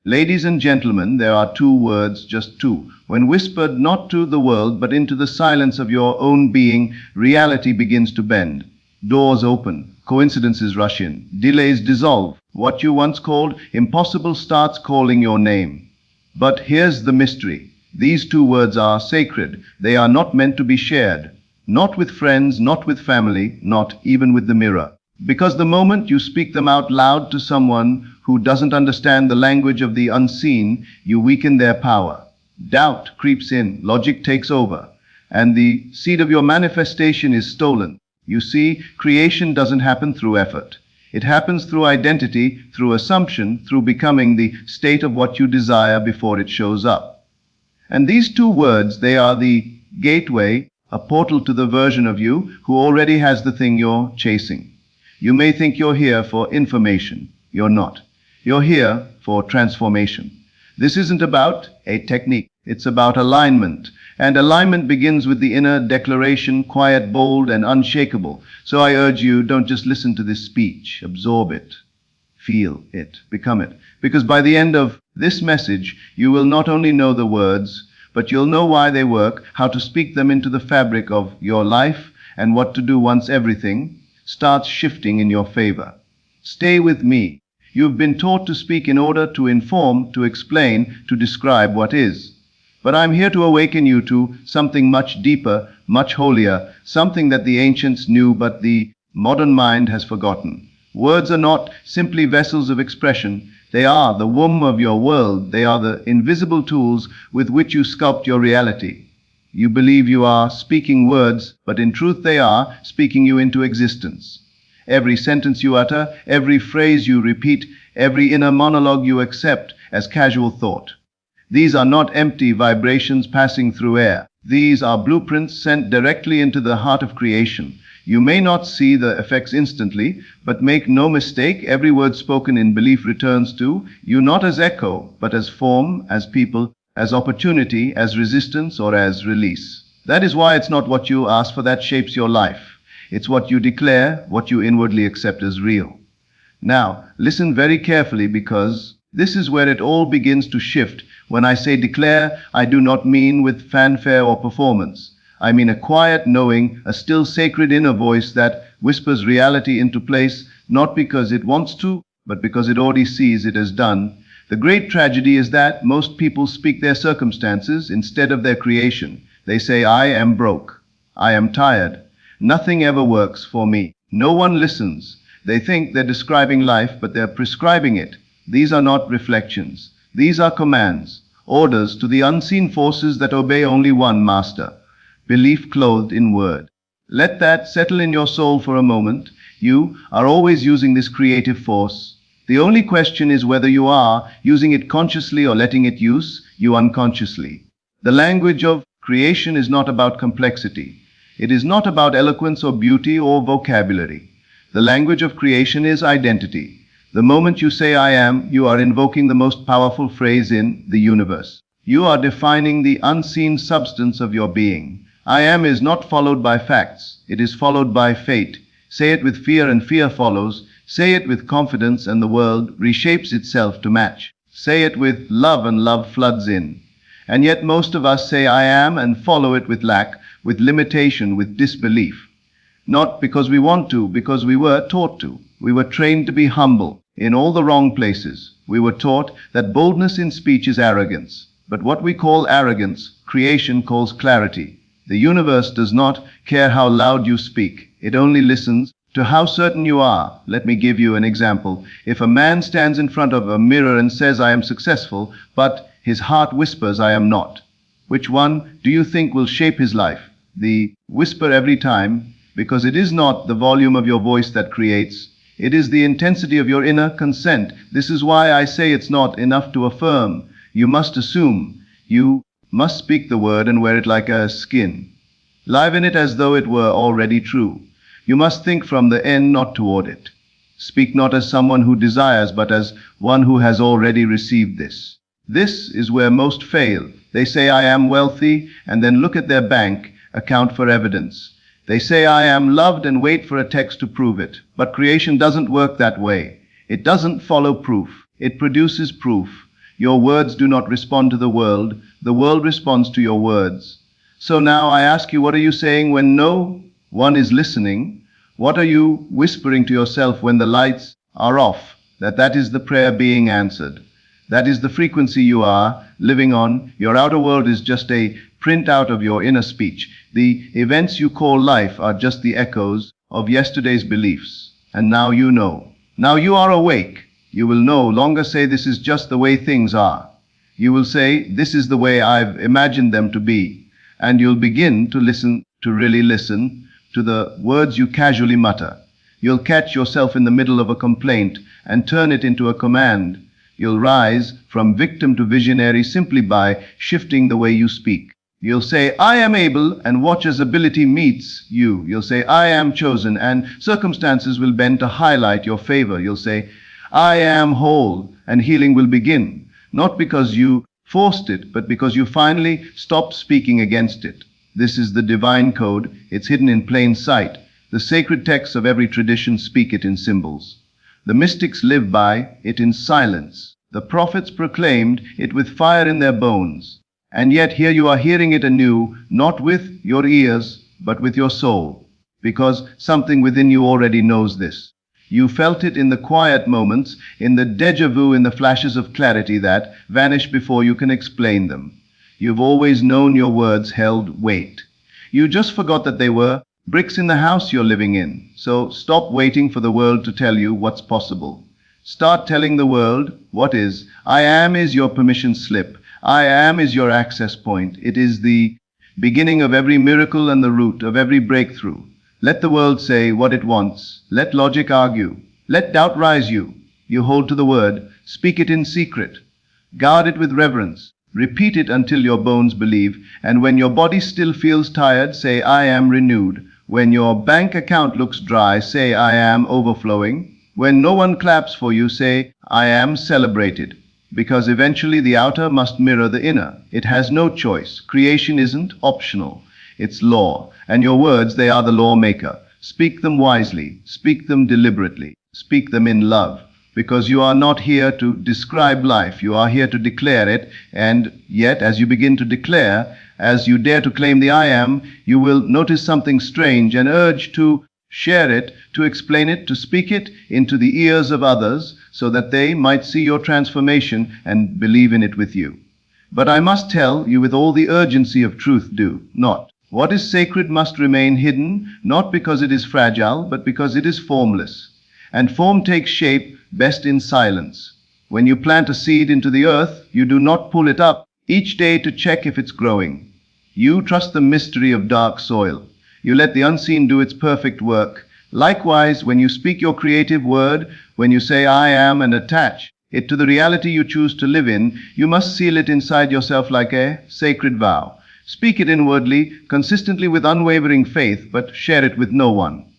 Ladies and gentlemen, there are two words, just two. When whispered not to the world, but into the silence of your own being, reality begins to bend. Doors open, coincidences rush in, delays dissolve. What you once called impossible starts calling your name. But here's the mystery. These two words are sacred. They are not meant to be shared. Not with friends, not with family, not even with the mirror. Because the moment you speak them out loud to someone who doesn't understand the language of the unseen, you weaken their power. Doubt creeps in, logic takes over, and the seed of your manifestation is stolen. You see, creation doesn't happen through effort. It happens through identity, through assumption, through becoming the state of what you desire before it shows up. And these two words, they are the gateway, a portal to the version of you who already has the thing you're chasing. You may think you're here for information. You're not. You're here for transformation. This isn't about a technique. It's about alignment. And alignment begins with the inner declaration, quiet, bold, and unshakable. So I urge you, don't just listen to this speech. Absorb it. Feel it. Become it. Because by the end of this message, you will not only know the words, but you'll know why they work, how to speak them into the fabric of your life, and what to do once everything starts shifting in your favor. Stay with me. You've been taught to speak in order to inform, to explain, to describe what is. But I'm here to awaken you to something much deeper, much holier, something that the ancients knew but the modern mind has forgotten. Words are not simply vessels of expression. They are the womb of your world. They are the invisible tools with which you sculpt your reality. You believe you are speaking words, but in truth they are speaking you into existence. Every sentence you utter, every phrase you repeat, every inner monologue you accept as casual thought. These are not empty vibrations passing through air. These are blueprints sent directly into the heart of creation. You may not see the effects instantly, but make no mistake, every word spoken in belief returns to you not as echo, but as form, as people, as opportunity, as resistance, or as release. That is why it's not what you ask for that shapes your life. It's what you declare, what you inwardly accept as real. Now, listen very carefully, because this is where it all begins to shift. When I say declare, I do not mean with fanfare or performance. I mean a quiet knowing, a still sacred inner voice that whispers reality into place, not because it wants to, but because it already sees it as done. The great tragedy is that most people speak their circumstances instead of their creation. They say, I am broke. I am tired. Nothing ever works for me. No one listens. They think they're describing life, but they're prescribing it. These are not reflections. These are commands, orders to the unseen forces that obey only one master. Belief clothed in word. Let that settle in your soul for a moment. You are always using this creative force. The only question is whether you are using it consciously or letting it use you unconsciously. The language of creation is not about complexity. It is not about eloquence or beauty or vocabulary. The language of creation is identity. The moment you say I am, you are invoking the most powerful phrase in the universe. You are defining the unseen substance of your being. I am is not followed by facts. It is followed by fate. Say it with fear and fear follows. Say it with confidence and the world reshapes itself to match. Say it with love and love floods in. And yet most of us say I am and follow it with lack, with limitation, with disbelief. Not because we want to, because we were taught to. We were trained to be humble in all the wrong places. We were taught that boldness in speech is arrogance. But what we call arrogance, creation calls clarity. The universe does not care how loud you speak. It only listens to how certain you are. Let me give you an example. If a man stands in front of a mirror and says, I am successful, but his heart whispers, I am not, which one do you think will shape his life? The whisper every time, because it is not the volume of your voice that creates. It is the intensity of your inner consent. This is why I say it's not enough to affirm. You must assume. You must speak the word and wear it like a skin. Live in it as though it were already true. You must think from the end, not toward it. Speak not as someone who desires, but as one who has already received this. This is where most fail. They say, I am wealthy, and then look at their bank account for evidence. They say, I am loved, and wait for a text to prove it. But creation doesn't work that way. It doesn't follow proof. It produces proof. Your words do not respond to the world responds to your words. So now I ask you, what are you saying when no one is listening? What are you whispering to yourself when the lights are off? That is the prayer being answered. That is the frequency you are living on. Your outer world is just a printout of your inner speech. The events you call life are just the echoes of yesterday's beliefs. And now you know. Now you are awake. You will no longer say this is just the way things are. You will say this is the way I've imagined them to be. And you'll begin to listen, to really listen, to the words you casually mutter. You'll catch yourself in the middle of a complaint and turn it into a command. You'll rise from victim to visionary simply by shifting the way you speak. You'll say, I am able, and watch as ability meets you. You'll say, I am chosen, and circumstances will bend to highlight your favor. You'll say, I am whole, and healing will begin. Not because you forced it, but because you finally stopped speaking against it. This is the divine code. It's hidden in plain sight. The sacred texts of every tradition speak it in symbols. The mystics live by it in silence. The prophets proclaimed it with fire in their bones. And yet here you are hearing it anew, not with your ears, but with your soul. Because something within you already knows this. You felt it in the quiet moments, in the déjà vu, in the flashes of clarity that vanish before you can explain them. You've always known your words held weight. You just forgot that they were bricks in the house you're living in. So stop waiting for the world to tell you what's possible. Start telling the world what is. I am is your permission slip. I am is your access point. It is the beginning of every miracle and the root of every breakthrough. Let the world say what it wants. Let logic argue. Let doubt rise you. You hold to the word. Speak it in secret. Guard it with reverence. Repeat it until your bones believe. And when your body still feels tired, say, I am renewed. When your bank account looks dry, say, I am overflowing. When no one claps for you, say, I am celebrated. Because eventually the outer must mirror the inner. It has no choice. Creation isn't optional. It's law. And your words, they are the lawmaker. Speak them wisely. Speak them deliberately. Speak them in love. Because you are not here to describe life. You are here to declare it. And yet, as you begin to declare, as you dare to claim the I am, you will notice something strange and urge to share it, to explain it, to speak it into the ears of others so that they might see your transformation and believe in it with you. But I must tell you with all the urgency of truth, do not. What is sacred must remain hidden, not because it is fragile, but because it is formless. And form takes shape best in silence. When you plant a seed into the earth, you do not pull it up each day to check if it's growing. You trust the mystery of dark soil. You let the unseen do its perfect work. Likewise, when you speak your creative word, when you say I am and attach it to the reality you choose to live in, you must seal it inside yourself like a sacred vow. Speak it inwardly, consistently with unwavering faith, but share it with no one.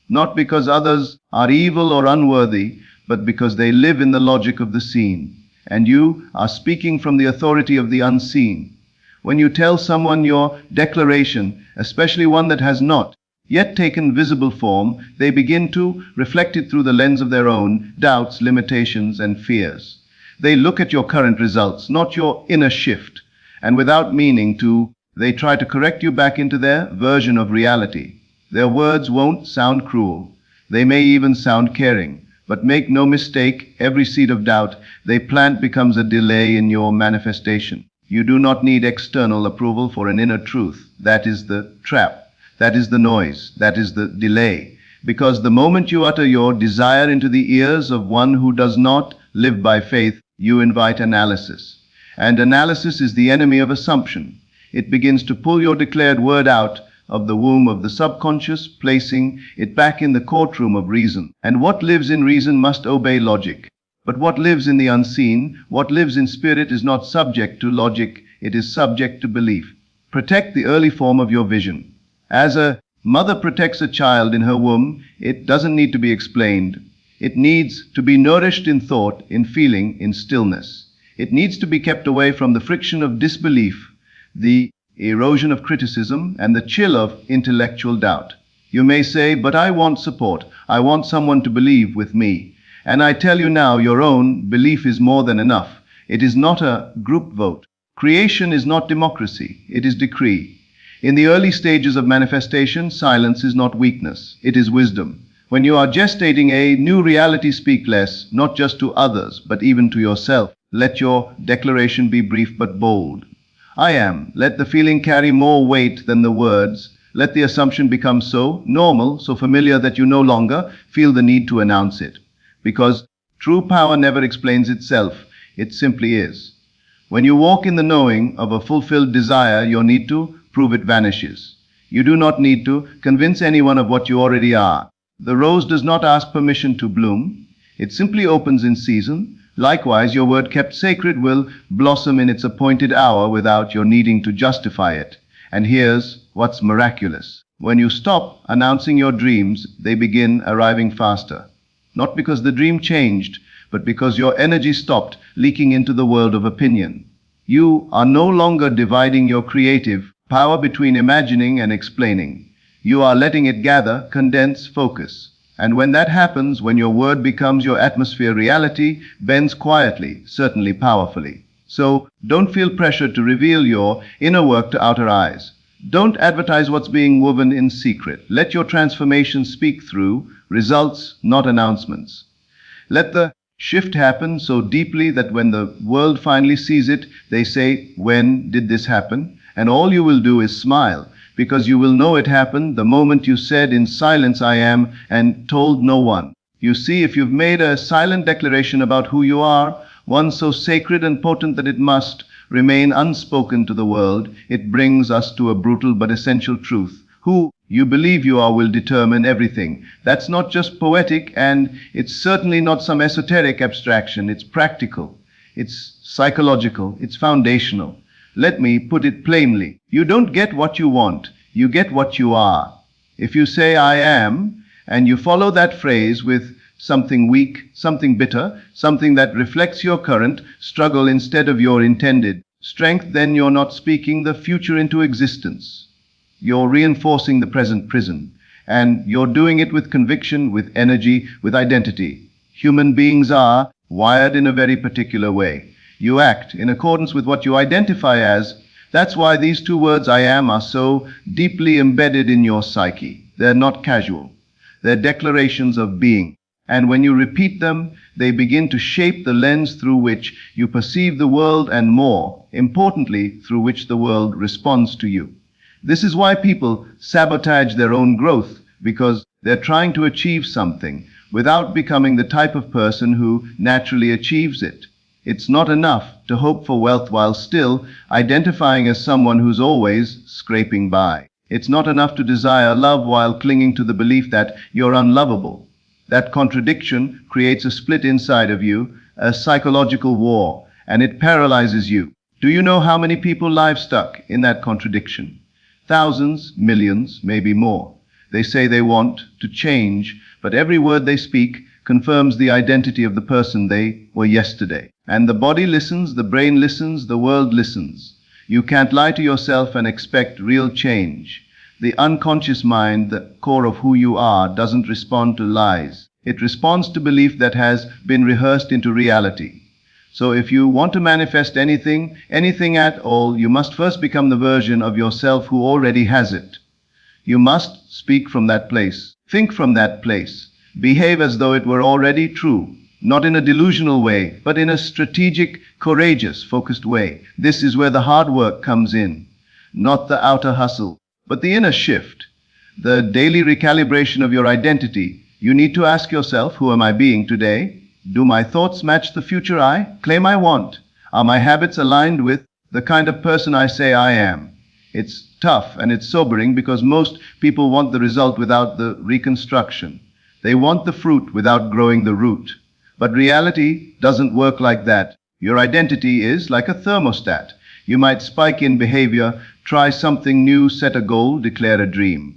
Not because others are evil or unworthy, but because they live in the logic of the seen. And you are speaking from the authority of the unseen. When you tell someone your declaration, especially one that has not yet taken visible form, they begin to reflect it through the lens of their own doubts, limitations, and fears. They look at your current results, not your inner shift, and without meaning to, they try to correct you back into their version of reality. Their words won't sound cruel. They may even sound caring. But make no mistake, every seed of doubt they plant becomes a delay in your manifestation. You do not need external approval for an inner truth. That is the trap. That is the noise. That is the delay. Because the moment you utter your desire into the ears of one who does not live by faith, you invite analysis. And analysis is the enemy of assumption. It begins to pull your declared word out of the womb of the subconscious, placing it back in the courtroom of reason. And what lives in reason must obey logic. But what lives in the unseen, what lives in spirit, is not subject to logic, it is subject to belief. Protect the early form of your vision. As a mother protects a child in her womb, it doesn't need to be explained. It needs to be nourished in thought, in feeling, in stillness. It needs to be kept away from the friction of disbelief, the erosion of criticism, and the chill of intellectual doubt. You may say, but I want support. I want someone to believe with me. And I tell you now, your own belief is more than enough. It is not a group vote. Creation is not democracy, it is decree. In the early stages of manifestation, silence is not weakness, it is wisdom. When you are gestating a new reality, speak less, not just to others, but even to yourself. Let your declaration be brief but bold. I am. Let the feeling carry more weight than the words. Let the assumption become so normal, so familiar that you no longer feel the need to announce it. Because true power never explains itself, it simply is. When you walk in the knowing of a fulfilled desire, your need to prove it vanishes. You do not need to convince anyone of what you already are. The rose does not ask permission to bloom. It simply opens in season. Likewise, your word kept sacred will blossom in its appointed hour without your needing to justify it. And here's what's miraculous. When you stop announcing your dreams, they begin arriving faster. Not because the dream changed, but because your energy stopped leaking into the world of opinion. You are no longer dividing your creative power between imagining and explaining. You are letting it gather, condense, focus. And when that happens, when your word becomes your atmosphere, reality bends quietly, certainly powerfully. So don't feel pressured to reveal your inner work to outer eyes. Don't advertise what's being woven in secret. Let your transformation speak through results, not announcements. Let the shift happen so deeply that when the world finally sees it, they say, "When did this happen?" And all you will do is smile, because you will know it happened the moment you said in silence, "I am," and told no one. You see, if you've made a silent declaration about who you are, one so sacred and potent that it must remain unspoken to the world, it brings us to a brutal but essential truth. Who you believe you are will determine everything. That's not just poetic, and it's certainly not some esoteric abstraction. It's practical, it's psychological, it's foundational. Let me put it plainly. You don't get what you want, you get what you are. If you say "I am," and you follow that phrase with something weak, something bitter, something that reflects your current struggle instead of your intended strength, then you're not speaking the future into existence. You're reinforcing the present prison, and you're doing it with conviction, with energy, with identity. Human beings are wired in a very particular way. You act in accordance with what you identify as. That's why these two words, "I am," are so deeply embedded in your psyche. They're not casual. They're declarations of being. And when you repeat them, they begin to shape the lens through which you perceive the world, and more importantly, through which the world responds to you. This is why people sabotage their own growth, because they're trying to achieve something without becoming the type of person who naturally achieves it. It's not enough to hope for wealth while still identifying as someone who's always scraping by. It's not enough to desire love while clinging to the belief that you're unlovable. That contradiction creates a split inside of you, a psychological war, and it paralyzes you. Do you know how many people live stuck in that contradiction? Thousands, millions, maybe more. They say they want to change, but every word they speak confirms the identity of the person they were yesterday. And the body listens, the brain listens, the world listens. You can't lie to yourself and expect real change. The unconscious mind, the core of who you are, doesn't respond to lies. It responds to belief that has been rehearsed into reality. So if you want to manifest anything at all, you must first become the version of yourself who already has it. You must speak from that place, think from that place, behave as though it were already true, not in a delusional way, but in a strategic, courageous, focused way. This is where the hard work comes in, not the outer hustle, but the inner shift, the daily recalibration of your identity. You need to ask yourself, who am I being today? Do my thoughts match the future I claim I want? Are my habits aligned with the kind of person I say I am? It's tough and it's sobering because most people want the result without the reconstruction. They want the fruit without growing the root. But reality doesn't work like that. Your identity is like a thermostat. You might spike in behavior, try something new, set a goal, declare a dream.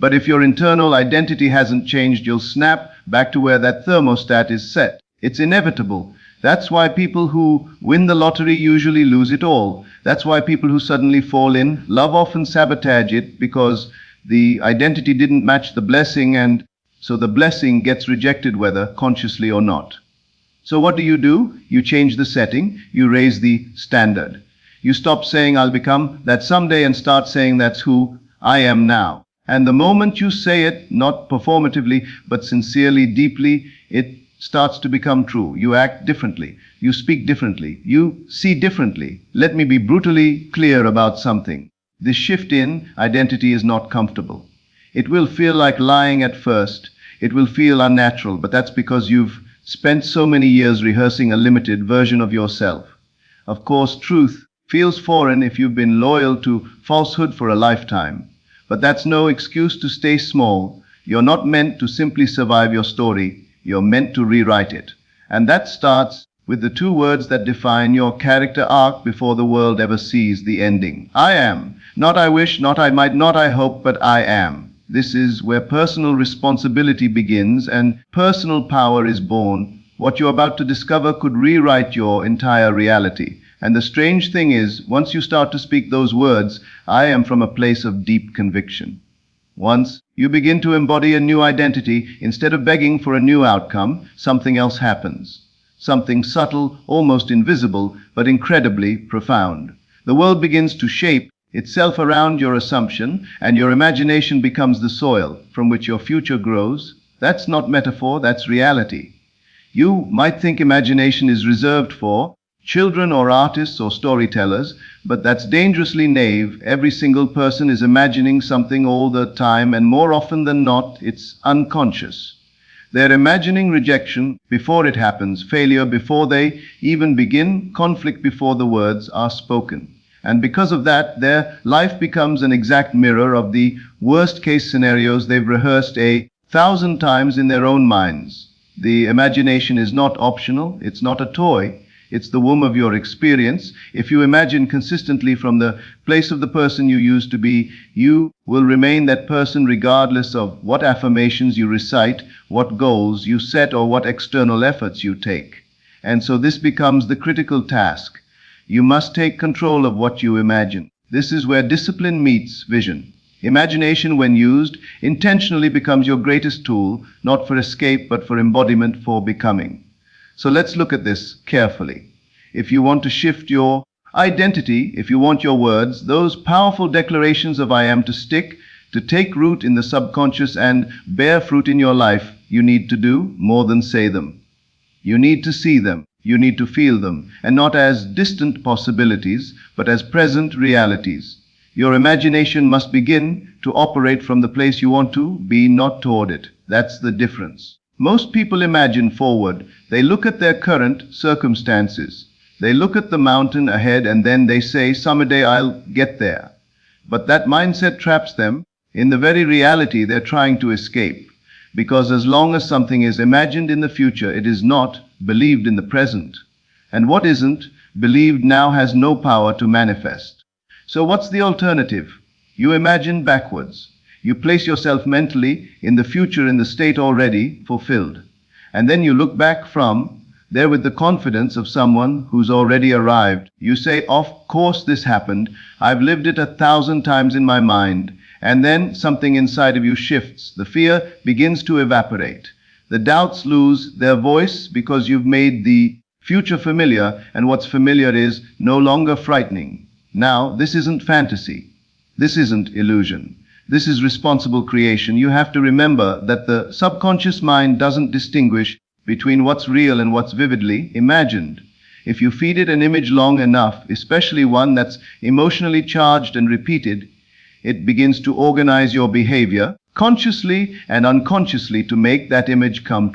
But if your internal identity hasn't changed, you'll snap back to where that thermostat is set. It's inevitable. That's why people who win the lottery usually lose it all. That's why people who suddenly fall in love often sabotage it, because the identity didn't match the blessing, and so the blessing gets rejected whether consciously or not. So what do? You change the setting, you raise the standard. You stop saying I'll become that someday and start saying that's who I am now. And the moment you say it, not performatively, but sincerely, deeply, it starts to become true. You act differently. You speak differently. You see differently. Let me be brutally clear about something. This shift in identity is not comfortable. It will feel like lying at first. It will feel unnatural, but that's because you've spent so many years rehearsing a limited version of yourself. Of course, truth feels foreign if you've been loyal to falsehood for a lifetime. But that's no excuse to stay small. You're not meant to simply survive your story. You're meant to rewrite it. And that starts with the two words that define your character arc before the world ever sees the ending. I am. Not I wish, not I might, not I hope, but I am. This is where personal responsibility begins and personal power is born. What you're about to discover could rewrite your entire reality. And the strange thing is, once you start to speak those words, I am from a place of deep conviction. Once you begin to embody a new identity, instead of begging for a new outcome, something else happens. Something subtle, almost invisible, but incredibly profound. The world begins to shape itself around your assumption, and your imagination becomes the soil from which your future grows. That's not metaphor, that's reality. You might think imagination is reserved for children or artists or storytellers, but that's dangerously naive. Every single person is imagining something all the time, and more often than not, it's unconscious. They're imagining rejection before it happens, failure before they even begin, conflict before the words are spoken. And because of that, their life becomes an exact mirror of the worst-case scenarios they've rehearsed 1,000 times in their own minds. The imagination is not optional, it's not a toy. It's the womb of your experience. If you imagine consistently from the place of the person you used to be, you will remain that person regardless of what affirmations you recite, what goals you set, or what external efforts you take. And so this becomes the critical task. You must take control of what you imagine. This is where discipline meets vision. Imagination, when used intentionally, becomes your greatest tool, not for escape, but for embodiment, for becoming. So let's look at this carefully. If you want to shift your identity, if you want your words, those powerful declarations of I am to stick, to take root in the subconscious and bear fruit in your life, you need to do more than say them. You need to see them. You need to feel them, and not as distant possibilities, but as present realities. Your imagination must begin to operate from the place you want to be, not toward it. That's the difference. Most people imagine forward. They look at their current circumstances. They look at the mountain ahead and then they say, someday I'll get there. But that mindset traps them in the very reality they're trying to escape. Because as long as something is imagined in the future, it is not believed in the present. And what isn't believed now has no power to manifest. So what's the alternative? You imagine backwards. You place yourself mentally in the future, in the state already fulfilled. And then you look back from there with the confidence of someone who's already arrived. You say, of course this happened. I've lived it 1,000 times in my mind. And then something inside of you shifts. The fear begins to evaporate. The doubts lose their voice because you've made the future familiar, and what's familiar is no longer frightening. Now, this isn't fantasy. This isn't illusion. This is responsible creation. You have to remember that the subconscious mind doesn't distinguish between what's real and what's vividly imagined. If you feed it an image long enough, especially one that's emotionally charged and repeated, it begins to organize your behavior consciously and unconsciously to make that image come true.